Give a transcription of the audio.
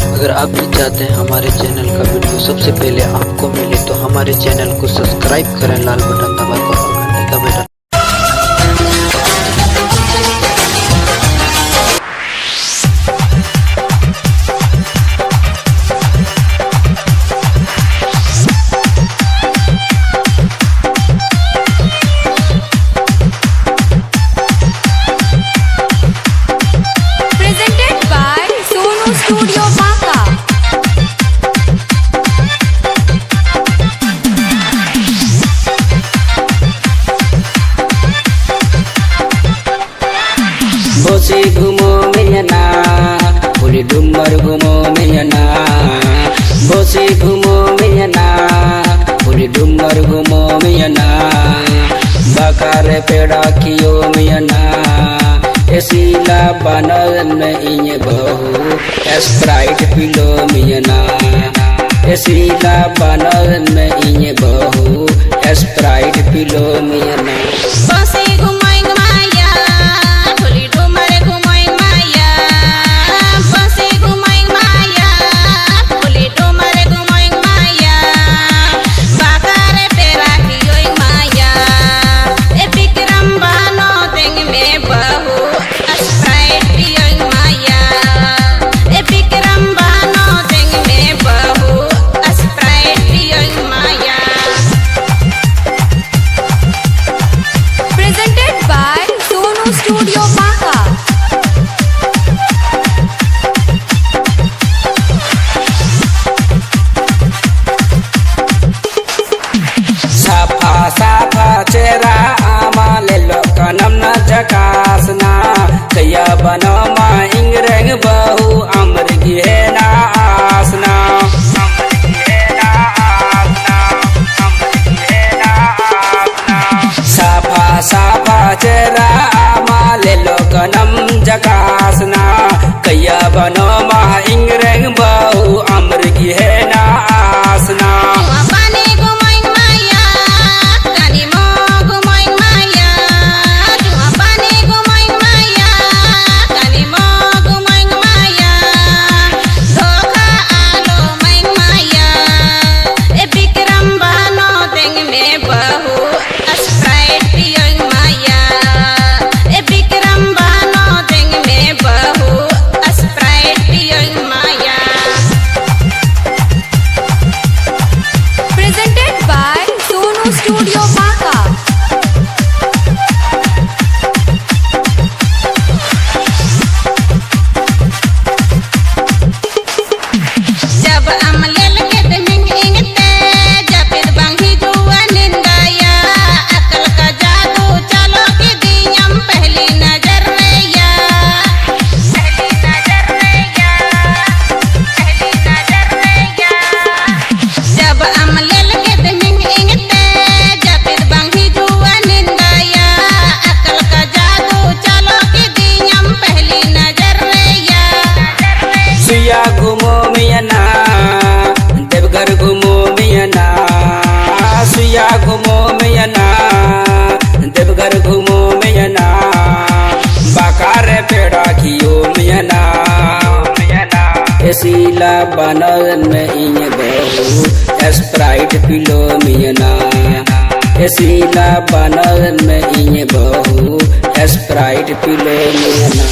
अगर आप भी चाहते हैं हमारे चैनल का वीडियो सबसे पहले आपको मिले तो हमारे चैनल को सब्सक्राइब करें, लाल बटन दबाकर और घंटी का बटन। स्टूडियो बांका। बोसे घुमो मैना पुली डुमर घुमो मैना, बोसे घुमो मैना पुली डुमर घुमो मैना, बकार पेड़ा कियो मैना एसीला बनल में इnye बहू स्प्राइट पिलो मियना, एसीला बनल में इnye बहू स्प्राइट पिलो मियना। बसे घुमाई माया पुली डुमर घुमाई माया, बसे घुमाई माया पुली डुमर घुमाई माया, बाकार पेरा कियो माया ए विक्रम बानो देंग में बहू स्प्राइट पियो माया, ए विक्रम बानो देंग में बहू स्प्राइट पियो माया। Presented by Sonu Studio Baंका। साफा साफा चेहरा आमा ले लो कनम न झकासना, कया बनो मा इंगरेंग बहू अमर गिहे ना आसना, साफा साफा चेहरा आमा ले लो कनम झकासना, कया बनो मा इंगरेंग बहू अमर गिहे ना आसना। पानी घुमाई माया कानी मो घुमाई माया, पानी घुमाई माया कानी मो घुमाई माया, धोखा आलो माई माया ए विक्रम बानो देंग में बहू स्प्राइट पियो माया, ए विक्रम बानो देंग में बहू स्प्राइट पियो माया। Presented by Sonu Studio Baंका। जब अमलेल के दमिंग इंगते जब बंगी जुआ निंदाया, अकल का जादू चलो के दियम पहली नजर रैया, पहली नजर रैया, पहली नजर रैया। जब अमलेल के दमिंग इंगते जब बंगी जुआ निंदाया, अकल का जादू चलो के दियम पहली नजर रैया। सुया घुमो मियना देवघर घुमो मियना, सुया घुमो मियना देवघर घुमो मियना, बाकार पेड़ा कियो मियना, एसीला बनल में इnye बहू स्प्राइट पिलो मियना, एसीला बनल में इnye बहू स्प्राइट पिलो मियना।